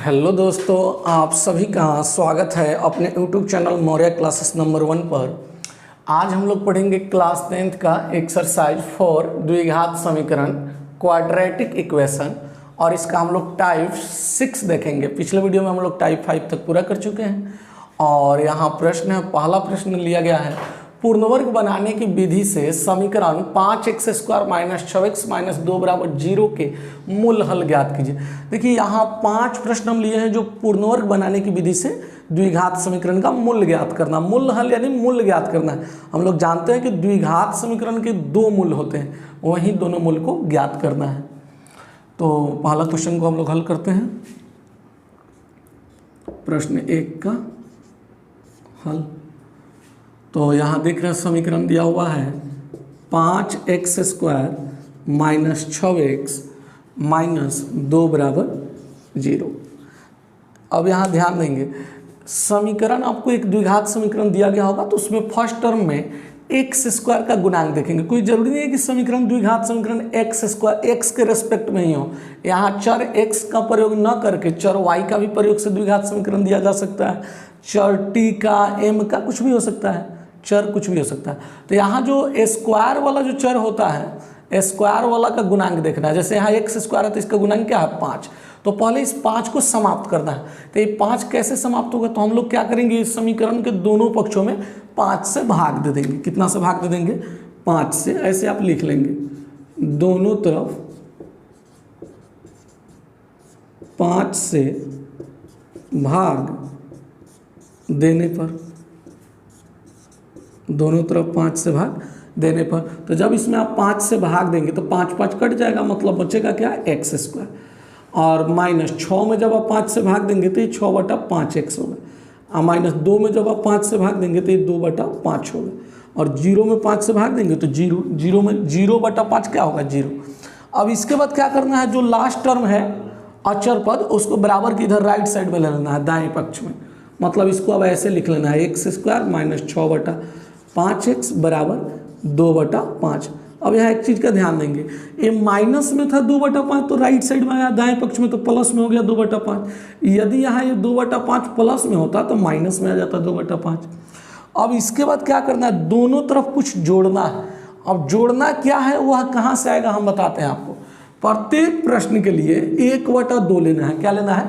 Hello दोस्तों, आप सभी का स्वागत है अपने YouTube channel Maurya classes number 1 पर। आज हम लोग पढ़ेंगे क्लास 10th का एक्सरसाइज 4 द्विघात समीकरण क्वाड्रेटिक इक्वेशन और इसका हम लोग टाइप 6 देखेंगे। पिछले वीडियो में हम लोग टाइप 5 तक पूरा कर चुके हैं और यहाँ प्रश्न है, पहला प्रश्न लिया गया है पूर्णवर्ग बनाने की विधि से समीकरण 5x² माइनस 6x माइनस 2 बराबर 0 के मूल हल ज्ञात कीजिए। देखिए यहाँ 5 प्रश्न हम लिए हैं जो पूर्णवर्ग बनाने की विधि से द्विघात समीकरण का मूल ज्ञात करना। मूल हल यानी मूल ज्ञात करना है। हम लोग जानते हैं कि द्विघात समीकरण के 2 मूल होते हैं, वहीं दोनों मूल को ज्ञात करना है। तो पहला क्वेश्चन को हम लोग हल करते हैं। प्रश्न 1 का हल। तो यहाँ देख रहे हैं समीकरण दिया हुआ है 5x² माइनस 6x माइनस 2 बराबर 0। अब यहाँ ध्यान देंगे, समीकरण आपको एक द्विघात समीकरण दिया गया होगा तो उसमें फर्स्ट टर्म में x² का गुणांक देखेंगे। कोई जरूरी नहीं है कि समीकरण द्विघात समीकरण x² x के रेस्पेक्ट में ही हो। यहाँ चर x का प्रयोग न करके चर y का भी प्रयोग से द्विघात समीकरण दिया जा सकता है। चर t का, m का, कुछ भी हो सकता है, चर कुछ भी हो सकता है। तो यहाँ जो स्क्वायर वाला जो चर होता है, स्क्वायर वाला का गुणांक देखना है। जैसे यहाँ x² है तो इसका गुणांक क्या है 5। तो पहले इस 5 को समाप्त करना है। तो ये 5 कैसे समाप्त होगा, तो हम लोग क्या करेंगे, इस समीकरण के दोनों पक्षों में 5 से भाग दे देंगे। कितना से भाग दे देंगे, 5 से। ऐसे आप लिख लेंगे, दोनों तरफ 5 से भाग देने पर, दोनों तरफ 5 से भाग देने पर, तो जब इसमें आप 5 से भाग देंगे तो 5 कट जाएगा, मतलब बचेगा क्या, x²। और माइनस 6 में जब आप 5 से भाग देंगे तो ये 6/5x होगा। और माइनस 2 में जब आप 5 से भाग देंगे तो ये 2/5 होगा। और 0 में 5 से भाग देंगे तो 0 में 0/5 क्या होगा, 0। अब इसके बाद क्या करना है, जो लास्ट टर्म है अचर पद, उसको बराबर की इधर राइट साइड में ले लेना है, दाएं पक्ष में। मतलब इसको अब ऐसे लिख लेना है, x² माइनस 6/5x बराबर 2/5। अब यहाँ एक चीज़ का ध्यान देंगे, ये माइनस में था 2/5 तो राइट साइड में आया, दाएं पक्ष में तो प्लस में हो गया 2/5। यदि यहाँ ये 2/5 प्लस में होता तो माइनस में आ जाता 2/5। अब इसके बाद क्या करना है, दोनों तरफ कुछ जोड़ना है। अब जोड़ना क्या है, वह कहाँ से आएगा हम बताते हैं आपको। प्रत्येक प्रश्न के लिए 1/2 लेना है। क्या लेना है,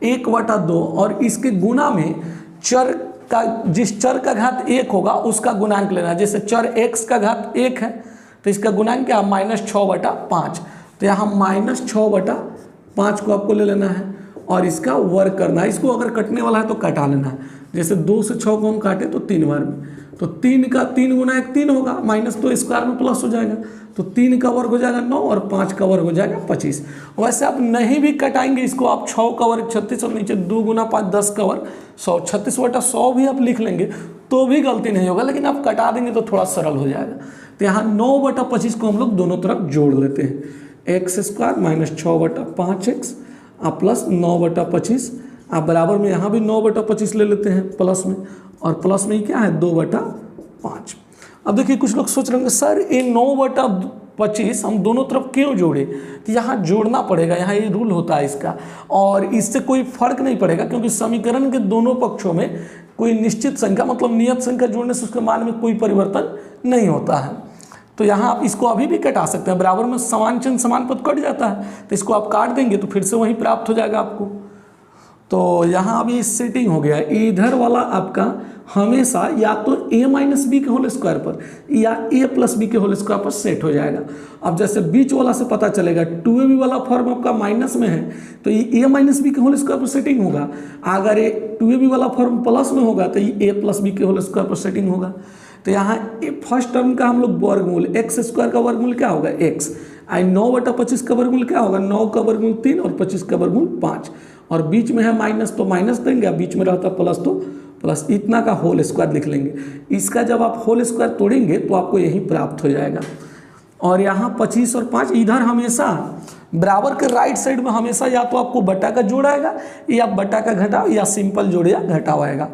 1/2। और इसके गुणा में चर का, जिस चर का घात 1 होगा उसका गुणांक लेना है। जैसे चर x का घात 1 है तो इसका गुणांक क्या, -6/5। तो यहाँ -6/5 को आपको ले लेना है और इसका वर्ग करना है। इसको अगर कटने वाला है तो कटा लेना है। जैसे 2 से 6 को हम काटे तो 3 बार में, तो 3 का 3 गुना 1 3 होगा, माइनस तो स्क्वायर में प्लस हो जाएगा, तो 3 का वर्ग हो जाएगा 9 और 5 का वर्ग हो जाएगा 25। वैसे आप नहीं भी कटाएंगे इसको, आप 6 का वर्ग 36 और नीचे 2 गुना 5 10 का वर्ग 100, 36/100 भी आप लिख लेंगे तो भी गलती नहीं होगा, लेकिन आप कटा देंगे तो थोड़ा सरल हो जाएगा। तो यहाँ 9/25 को हम लोग दोनों तरफ जोड़ लेते हैं, x² माइनस 6/5x और प्लस 9/25। आप बराबर में यहाँ भी 9/25 ले लेते हैं प्लस में, और प्लस में ही क्या है 2/5। अब देखिए कुछ लोग सोच रहे होंगे सर ये 9/25 हम दोनों तरफ क्यों जोड़े, तो यहाँ जोड़ना पड़ेगा, यहाँ ये रूल होता है इसका, और इससे कोई फर्क नहीं पड़ेगा क्योंकि समीकरण के दोनों पक्षों में कोई निश्चित संख्या मतलब नियत संख्या जोड़ने से उसके मान में कोई परिवर्तन नहीं होता है। तो यहाँ आप इसको अभी भी कटा सकते हैं, बराबर में समान चिन्ह समान पद कट जाता है, तो इसको आप काट देंगे तो फिर से वही प्राप्त हो जाएगा आपको। तो यहाँ अभी सेटिंग हो गया है, इधर वाला आपका हमेशा या तो a माइनस बी के होल स्क्वायर पर या a प्लस बी के होल स्क्वायर पर सेट हो जाएगा। अब जैसे बीच वाला से पता चलेगा 2ab वाला फॉर्म आपका माइनस में है तो ये a माइनस बी के होल स्क्वायर पर सेटिंग होगा। अगर ये 2ab वाला फॉर्म प्लस में होगा तो ये a प्लस बी के होल स्क्वायर पर सेटिंग होगा। तो यहाँ फर्स्ट टर्म का हम लोग वर्गमूल x² का वर्गमूल क्या होगा, x। 9/25 का वर्गमूल क्या होगा, 9 का वर्गमूल 3 और 25 का वर्गमूल 5। और बीच में है माइनस तो माइनस देंगे, बीच में रहता प्लस तो प्लस, इतना का होल स्क्वायर लिख लेंगे। इसका जब आप होल स्क्वायर तोड़ेंगे तो आपको यही प्राप्त हो जाएगा। और यहाँ 25 और 5 इधर हमेशा बराबर के राइट साइड में हमेशा या तो आपको बटा का जोड़ आएगा या बटा का घटाव या सिंपल जोड़ या घटाव आएगा।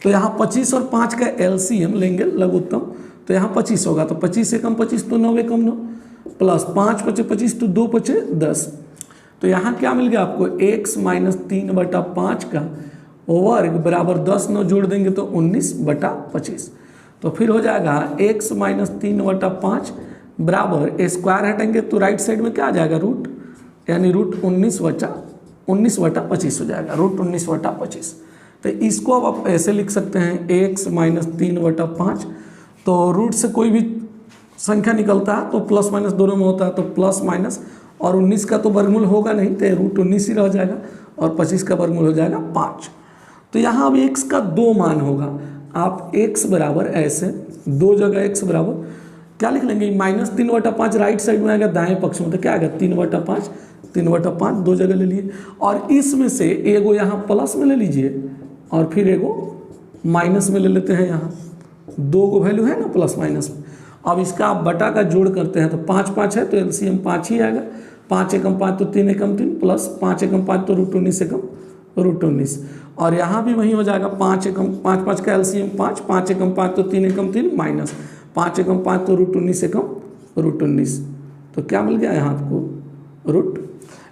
तो यहाँ 25 और 5 का LCM लेंगे लघुत्तम, तो यहाँ 25 होगा, तो 25 से कम 25 तो 9 कम 9 प्लस 5 × 25 तो 2 × 10 तो यहाँ क्या मिल गया आपको, x माइनस 3/5 का वर्ग बराबर 10 9 जोड़ देंगे तो 19/25। तो फिर हो जाएगा x माइनस 3/5 बराबर स्क्वायर हटेंगे तो राइट साइड में क्या आ जाएगा, रूट, यानी रूट 19/25 हो जाएगा, रूट 19/25। तो इसको अब आप ऐसे लिख सकते हैं x माइनस 3/5, तो रूट से कोई भी संख्या निकलता है तो प्लस माइनस दोनों में होता है, तो प्लस माइनस, और 19 का तो वर्गमूल होगा नहीं तो रूट 19 ही रह जाएगा, और 25 का वर्गमूल हो जाएगा 5। तो यहाँ अब x का 2 मान होगा, आप x बराबर ऐसे 2 जगह x बराबर क्या लिख लेंगे, माइनस 3/5 राइट साइड में आएगा, दाएं पक्ष में तो क्या आएगा 3/5, 3/5 2 जगह ले लिए, और इसमें से एगो यहाँ प्लस में ले लीजिए और फिर एगो माइनस में ले लेते हैं। यहाँ 2 को वैल्यू है ना प्लस माइनस में। अब इसका आप बटा का जोड़ करते हैं तो 5 5 है तो एलसीएम 5 ही आएगा, 5 एकम 5 तो 3 एकम 3 प्लस 5 एकम 5 तो रूट 19 एकम रूट 19, और यहाँ भी वही हो जाएगा 5 एकम 5 5 का एलसीएम 5, 5 एकम 5 तो 3 एकम 3 माइनस 5 एकम 5 तो रूट 19 एकम रूट 19। तो क्या मिल गया यहाँ आपको, रूट,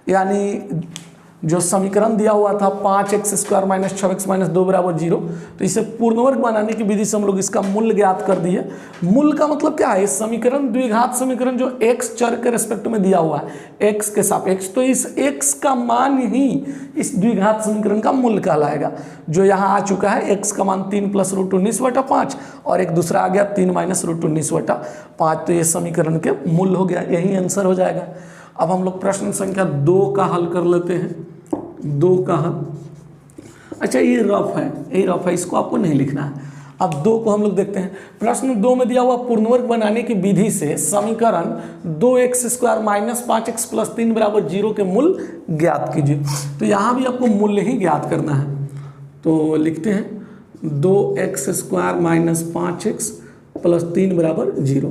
यानी जो समीकरण दिया हुआ था 5x² माइनस 6x माइनस 2 बराबर 0, तो इसे पूर्ण वर्ग बनाने की विधि से हम लोग इसका मूल्य ज्ञात कर दिए। मूल का मतलब क्या है, इस समीकरण द्विघात समीकरण जो x चर के रेस्पेक्ट में दिया हुआ है x के सापेक्ष, तो इस x का मान ही इस द्विघात समीकरण का मूल कहलाएगा, जो यहाँ आ चुका है x का मान 3 प्लस रूट 19/5 और एक दूसरा आ गया 3 माइनस रूट 19/5। तो ये समीकरण के मूल हो गया, यही आंसर हो जाएगा। अब हम लोग प्रश्न संख्या 2 का हल कर लेते हैं। 2 का हल, अच्छा ये रफ है, ये रफ है, इसको आपको नहीं लिखना है। अब 2 को हम लोग देखते हैं। प्रश्न 2 में दिया हुआ पूर्ण वर्ग बनाने की विधि से समीकरण 2x² माइनस 5x प्लस 3 बराबर 0 के मूल ज्ञात कीजिए। तो यहाँ भी आपको मूल्य ही ज्ञात करना है, तो लिखते हैं 2x² माइनस 5x प्लस 3 बराबर 0।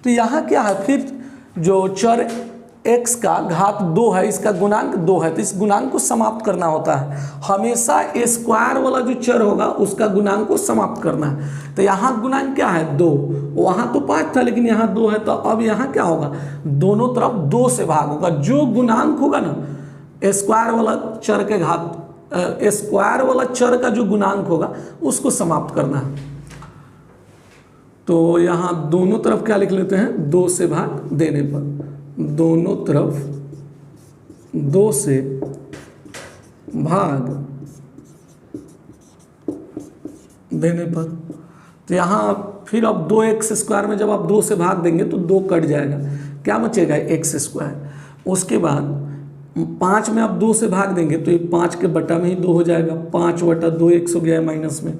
तो यहाँ क्या है, फिर जो चर x का घात 2 है, इसका गुणांक 2 है, तो इस गुणांक को समाप्त करना होता है। हमेशा स्क्वायर वाला जो चर होगा उसका गुणांक को समाप्त करना है। तो यहाँ गुणांक क्या है 2, वहाँ तो 5 था लेकिन यहाँ 2 है, तो अब यहाँ क्या होगा, दोनों तरफ 2 से भाग होगा। जो गुणांक होगा ना स्क्वायर वाला चर के घात, स्क्वायर वाला चर का जो गुणांक होगा उसको समाप्त करना है। तो यहाँ दोनों तरफ क्या लिख लेते हैं, 2 से भाग देने पर, दोनों तरफ 2 से भाग देने पर, तो यहाँ फिर अब 2x² में जब आप 2 से भाग देंगे तो 2 कट जाएगा, क्या बचेगा x²। उसके बाद 5 में आप 2 से भाग देंगे तो ये 5 के बटा में ही 2 हो जाएगा, 5/2 x हो गया है माइनस में,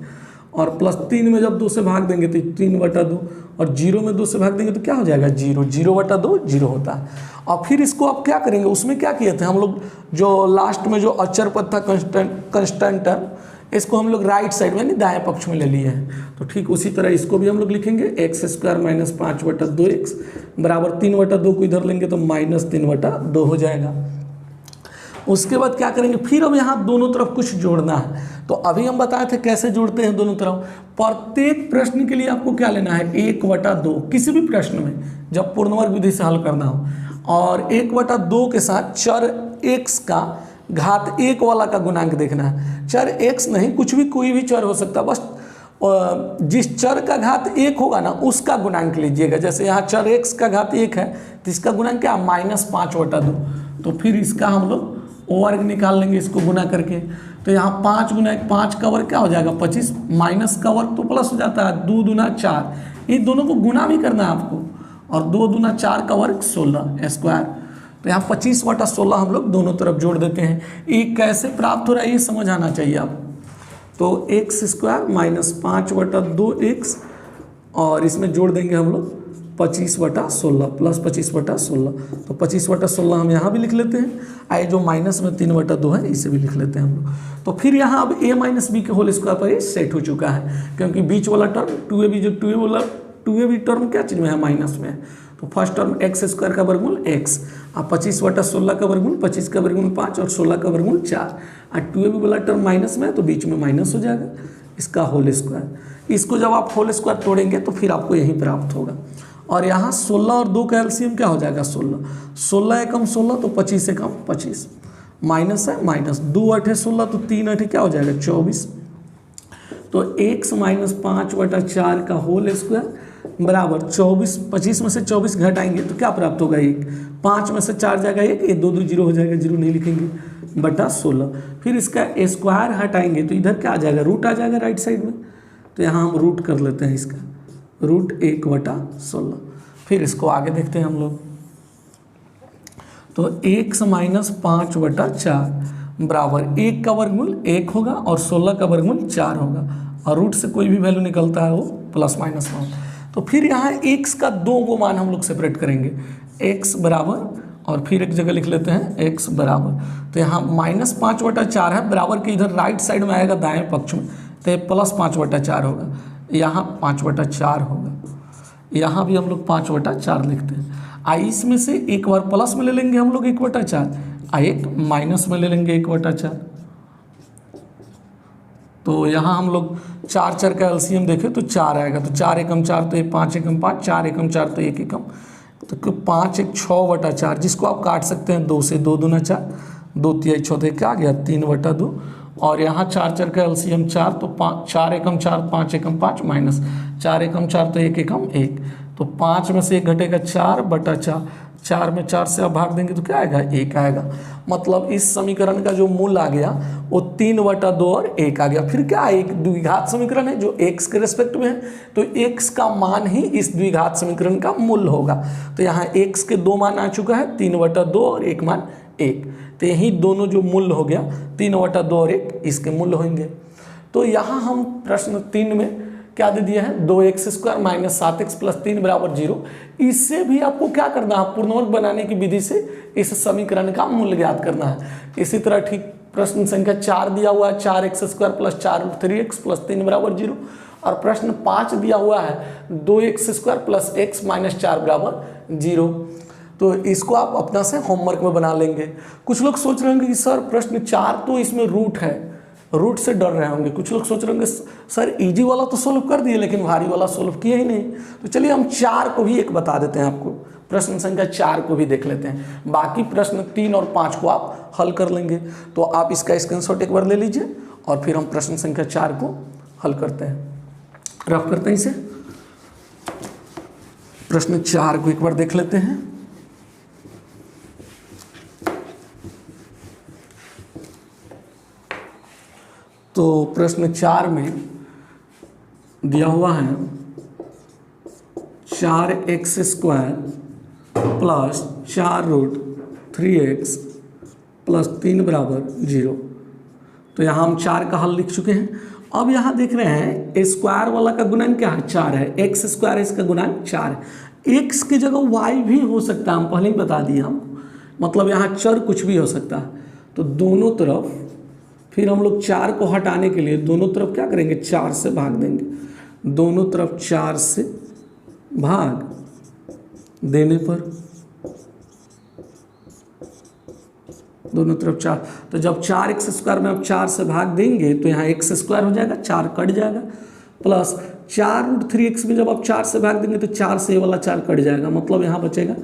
और प्लस 3 में जब 2 से भाग देंगे तो 3/2, और 0 में 2 से भाग देंगे तो क्या हो जाएगा 0, 0/2 0 होता है। और फिर इसको आप क्या करेंगे, उसमें क्या किए थे हम लोग, जो लास्ट में जो अचर पद था कंस्टेंट टर्म, इसको हम लोग राइट साइड में यानी दाएं पक्ष में ले लिए हैं। तो ठीक उसी तरह इसको भी हम लोग लिखेंगे x² माइनस 5/2x बराबर 3/2 को इधर लेंगे तो माइनस 3/2 हो जाएगा। उसके बाद क्या करेंगे, फिर अब यहाँ दोनों तरफ कुछ जोड़ना है। तो अभी हम बताए थे कैसे जोड़ते हैं दोनों तरफ। प्रत्येक प्रश्न के लिए आपको क्या लेना है 1/2, किसी भी प्रश्न में जब पूर्ण वर्ग विधि से हल करना हो, और 1/2 के साथ चर x का घात 1 वाला का गुणांक देखना है। चर x नहीं, कुछ भी कोई भी चर हो सकता है, बस जिस चर का घात 1 होगा ना उसका गुणांक लीजिएगा। जैसे यहाँ चर x का घात 1 है तो इसका गुणांक क्या -5/2, तो फिर इसका हम लोग वर्ग निकाल लेंगे इसको गुना करके। तो यहाँ 5 गुना 1 का वर्ग क्या हो जाएगा 25, माइनस का वर्ग तो प्लस हो जाता है, 2 दूना 4, ये दोनों को गुना भी करना है आपको, और 2 दूना 4 का वर्ग 16 स्क्वायर। तो यहाँ 25/16 हम लोग दोनों तरफ जोड़ देते हैं। ये कैसे प्राप्त हो रहा है ये समझ आना चाहिए आपको। तो x² माइनस 5/2x, और इसमें जोड़ देंगे हम लोग 25/16 प्लस 25/16, तो 25/16 हम यहाँ भी लिख लेते हैं। आए जो माइनस में 3/2 है इसे भी लिख लेते हैं हम लोग। तो फिर यहाँ अब a माइनस बी के होल स्क्वायर पर ये सेट हो चुका है, क्योंकि बीच वाला टर्म 2ab, जो 2ab टर्म क्या चीज़ में है, माइनस में है। तो फर्स्ट टर्म x² का वर्गमूल x, और 25/16 का वर्गमूल 25 का वर्गमूल 5 और 16 का वर्गमूल 4, और 2ab वाला टर्म माइनस में है तो बीच में माइनस हो जाएगा इसका होल स्क्वायर। इसको जब आप होल स्क्वायर तोड़ेंगे तो फिर आपको यही प्राप्त होगा। और यहाँ 16 और 2 का एलसीएम क्या हो जाएगा 16, 16 एकम 16 तो 25 एकम 25, माइनस है माइनस, 2 अठे 16 तो 3 अठे क्या हो जाएगा 24, तो x माइनस 5/4 का होल स्क्वायर बराबर 24, 25 में से 24 घटाएंगे तो क्या प्राप्त होगा 1, 5 में से 4 जाएगा 1, ये 2 2 जीरो हो जाएगा, जीरो नहीं लिखेंगे बटा 16, फिर इसका स्क्वायर हटाएंगे तो इधर क्या आ जाएगा रूट आ जाएगा राइट साइड में, तो यहाँ हम रूट कर लेते हैं इसका, रूट 1/16। फिर इसको आगे देखते हैं हम लोग, तो x माइनस 5/4 बराबर 1 का वर्गमूल 1 होगा और 16 का वर्गमूल 4 होगा, और रूट से कोई भी वैल्यू निकलता है वो प्लस माइनस में। तो फिर यहाँ x का 2 को मान हम लोग सेपरेट करेंगे, x बराबर, और फिर एक जगह लिख लेते हैं x बराबर, तो यहाँ माइनस 5/4 है, बराबर के इधर राइट साइड में आएगा दाएं पक्ष में, तो ये प्लस 5/4 होगा, यहाँ 5/4 होगा, यहाँ भी हम लोग 5/4 लिखते हैं। इसमें से एक बार प्लस में ले लेंगे हम लोग 1/4, एक माइनस में ले लेंगे 1/4, तो यहाँ हम लोग 4 4 का एलसीएम देखें तो 4 आएगा, तो 4 एकम 4 तो ये 5 एकम 5, 4 एकम 4 तो 1 एकम, तो 5 1 6/4, जिसको आप काट सकते हैं 2 से, 2 दूना 4, 2 तिहाई 6 तो क्या आ गया 3/2, और यहाँ 4 4 का एलसीएम 4 तो 4 एकम 4, 5 एकम 5 माइनस 4 एकम 4 तो 1 एकम 1, तो 5 में से 1 घटेगा 4/4, 4 में 4 से आप भाग देंगे तो क्या आएगा 1 आएगा। मतलब इस समीकरण का जो मूल आ गया वो 3/2 और 1 आ गया। फिर क्या एक द्विघात समीकरण है जो x के रेस्पेक्ट में है, तो x का मान ही इस द्विघात समीकरण का मूल होगा। तो यहाँ x के 2 मान आ चुका है, 3/2 और 1 मान 1, तो यही दोनों जो मूल्य हो गया 3/2 और 1 इसके मूल्य होंगे। तो यहाँ हम प्रश्न 3 में क्या दे दिया है 2x² माइनस 7x प्लस 3 बराबर 0। इससे भी आपको क्या करना है, पूर्णवर्ग बनाने की विधि से इस समीकरण का मूल्य ज्ञात करना है। इसी तरह ठीक प्रश्न संख्या 4 दिया हुआ है 4x² प्लस 4√3x प्लस 3 बराबर 0, और प्रश्न 5 दिया हुआ है 2x² प्लस x माइनस 4 बराबर 0। तो इसको आप अपना से होमवर्क में बना लेंगे। कुछ लोग सोच रहे होंगे कि सर प्रश्न 4 तो इसमें रूट है, रूट से डर रहे होंगे। कुछ लोग सोच रहे होंगे सर इजी वाला तो सोल्व कर दिए लेकिन भारी वाला सोल्व किया ही नहीं। तो चलिए हम 4 को भी एक बता देते हैं आपको, प्रश्न संख्या 4 को भी देख लेते हैं, बाकी प्रश्न 3 और 5 को आप हल कर लेंगे। तो आप इसका स्क्रीनशॉट एक बार ले लीजिए और फिर हम प्रश्न संख्या 4 को हल करते हैं, रफ करते हैं इसे। प्रश्न 4 को एक बार देख लेते हैं। तो प्रश्न 4 में दिया हुआ है 4x² प्लस 4√3x प्लस 3 बराबर 0। तो यहाँ हम 4 का हल लिख चुके हैं। अब यहाँ देख रहे हैं स्क्वायर वाला का गुणन क्या है 4 है, x² है इसका गुणन 4 है। x की जगह y भी हो सकता है, हम पहले ही बता दिए हमको, मतलब यहाँ चर कुछ भी हो सकता है। तो दोनों तरफ फिर हम लोग 4 को हटाने के लिए दोनों तरफ क्या करेंगे 4 से भाग देंगे, दोनों तरफ 4 से भाग देने पर दोनों तरफ 4, तो जब 4x² में आप 4 से भाग देंगे तो यहाँ x² हो जाएगा, 4 कट जाएगा, प्लस 4√3x में जब आप 4 से भाग देंगे तो 4 से ये वाला 4 कट जाएगा, मतलब यहाँ बचेगा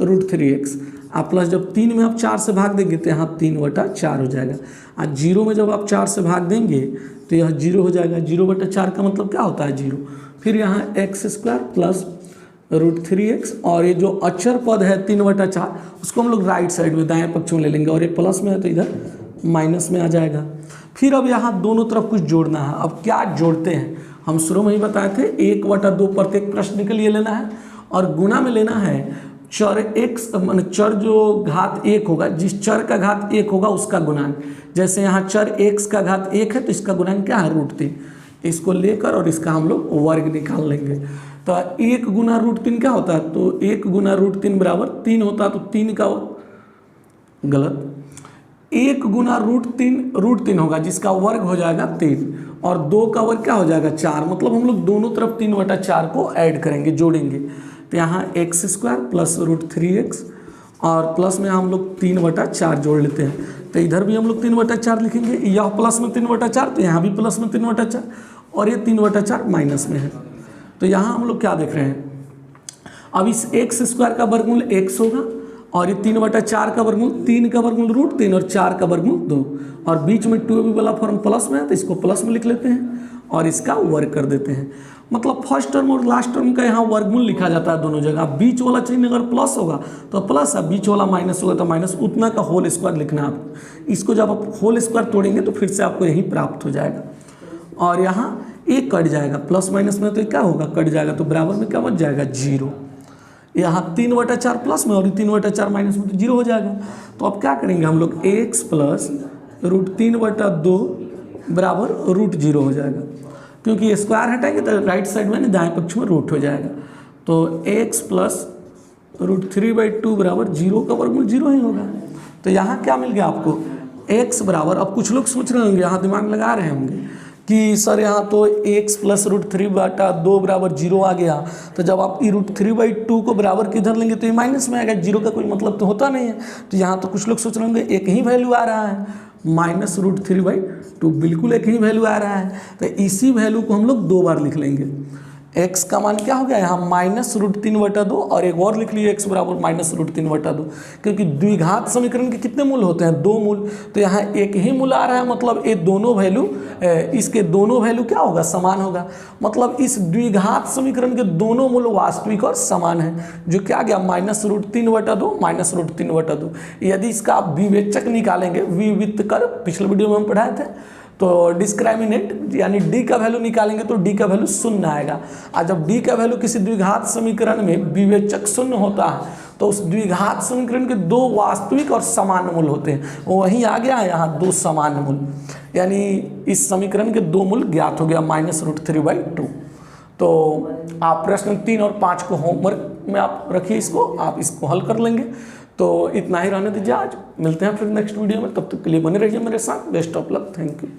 √3x। आप प्लस जब 3 में आप 4 से भाग देंगे तो यहाँ 3/4 हो जाएगा। और 0 में जब आप 4 से भाग देंगे तो यह 0 हो जाएगा, 0/4 का मतलब क्या होता है 0। फिर यहाँ x² प्लस √3x, और ये जो अचर पद है 3/4 उसको हम लोग राइट साइड में दाएं पक्ष में ले लेंगे, और ये प्लस में है तो इधर माइनस में आ जाएगा। फिर अब यहाँ दोनों तरफ कुछ जोड़ना है। अब क्या जोड़ते हैं, हम शुरू में ही बताए थे 1/2 प्रत्येक प्रश्न के लिए लेना है, और गुणा में लेना है चर x, मान चर जो घात 1 होगा, जिस चर का घात 1 होगा उसका गुणांक। जैसे यहाँ चर x का घात 1 है तो इसका गुणांक क्या है √3, इसको लेकर और इसका हम लोग वर्ग निकाल लेंगे। तो 1 गुना √3 क्या होता है, तो 1 गुना √3 बराबर 3 होता है, तो 3 का गलत, 1 गुना √3 होगा जिसका वर्ग हो जाएगा 3, और 2 का वर्ग क्या हो जाएगा 4, मतलब हम लोग दोनों तरफ 3/4 को ऐड करेंगे, जोड़ेंगे। तो यहाँ x² प्लस √3x, और प्लस में हम लोग 3/4 जोड़ लेते हैं, तो इधर भी हम लोग 3/4 लिखेंगे, यह प्लस में 3/4 तो यहाँ भी प्लस में 3/4, और ये 3/4 माइनस में है। तो यहाँ हम लोग क्या देख रहे हैं, अब इस एक्स स्क्वायर का वर्गमूल x होगा और ये 3/4 का वर्गमूल 3 का वर्गमूल √3 और 4 का वर्गमूल 2 और बीच में 2ab वाला फॉर्म प्लस में है तो इसको प्लस में लिख लेते हैं और इसका वर्ग कर देते हैं। मतलब फर्स्ट टर्म और लास्ट टर्म का यहाँ वर्गमूल लिखा जाता है दोनों जगह। बीच वाला चिन्ह अगर प्लस होगा तो प्लस है, बीच वाला माइनस होगा तो माइनस, उतना का होल स्क्वायर लिखना है आपको। इसको जब आप होल स्क्वायर तोड़ेंगे तो फिर से आपको यही प्राप्त हो जाएगा और यहाँ एक कट जाएगा, प्लस माइनस में तो क्या होगा, कट जाएगा तो बराबर में क्या बच जाएगा 0। यहाँ 3/4 प्लस में और 3/4 माइनस में तो 0 हो जाएगा। तो अब क्या करेंगे हम लोग, x प्लस √3/2 बराबर √0 हो जाएगा, क्योंकि ये स्क्वायर हटाएंगे तो राइट साइड में ना दाएं पक्ष में रूट हो जाएगा। तो x प्लस √3/2 बराबर 0 का वर्गमूल 0 ही होगा। तो यहाँ क्या मिल गया आपको, x बराबर, अब कुछ लोग सोच रहे होंगे, यहाँ दिमाग लगा रहे होंगे कि सर यहाँ तो x प्लस √3/2 बराबर 0 आ गया, तो जब आप ये √3/2 को बराबर किधर लेंगे तो ये माइनस में आएगा, 0 का कोई मतलब तो होता नहीं है। तो यहाँ तो कुछ लोग सोच रहे होंगे एक ही वैल्यू आ रहा है, -√3/2 बिल्कुल एक ही वैल्यू आ रहा है। तो इसी वैल्यू को हम लोग 2 बार लिख लेंगे। x का मान क्या हो गया यहाँ -√3/2 और एक और लिख लिए x बराबर -√3/2, क्योंकि द्विघात समीकरण के कितने मूल होते हैं, 2 मूल। तो यहाँ एक ही मूल आ रहा है, मतलब ये दोनों वैल्यू, इसके दोनों वैल्यू क्या होगा, समान होगा। मतलब इस द्विघात समीकरण के दोनों मूल वास्तविक और समान है, जो क्या गया -√3/2 -√3/2। यदि इसका आप विवेचक निकालेंगे, विवित कर, पिछले वीडियो में हम पढ़ाए थे, तो डिस्क्राइमिनेट यानी d का वैल्यू निकालेंगे तो d का वैल्यू 0 आएगा। और जब d का वैल्यू किसी द्विघात समीकरण में विवेचक 0 होता है तो उस द्विघात समीकरण के 2 वास्तविक और समान मूल होते हैं। वहीं आ गया है यहाँ 2 समान मूल, यानी इस समीकरण के 2 मूल ज्ञात हो गया -√3/2। तो आप प्रश्न 3 और 5 को होमवर्क में आप रखिए, इसको आप इसको हल कर लेंगे। तो इतना ही रहने दीजिए, आज मिलते हैं फिर नेक्स्ट वीडियो में। तब तक के लिए बने रहिए मेरे साथ। Best of luck, thank you.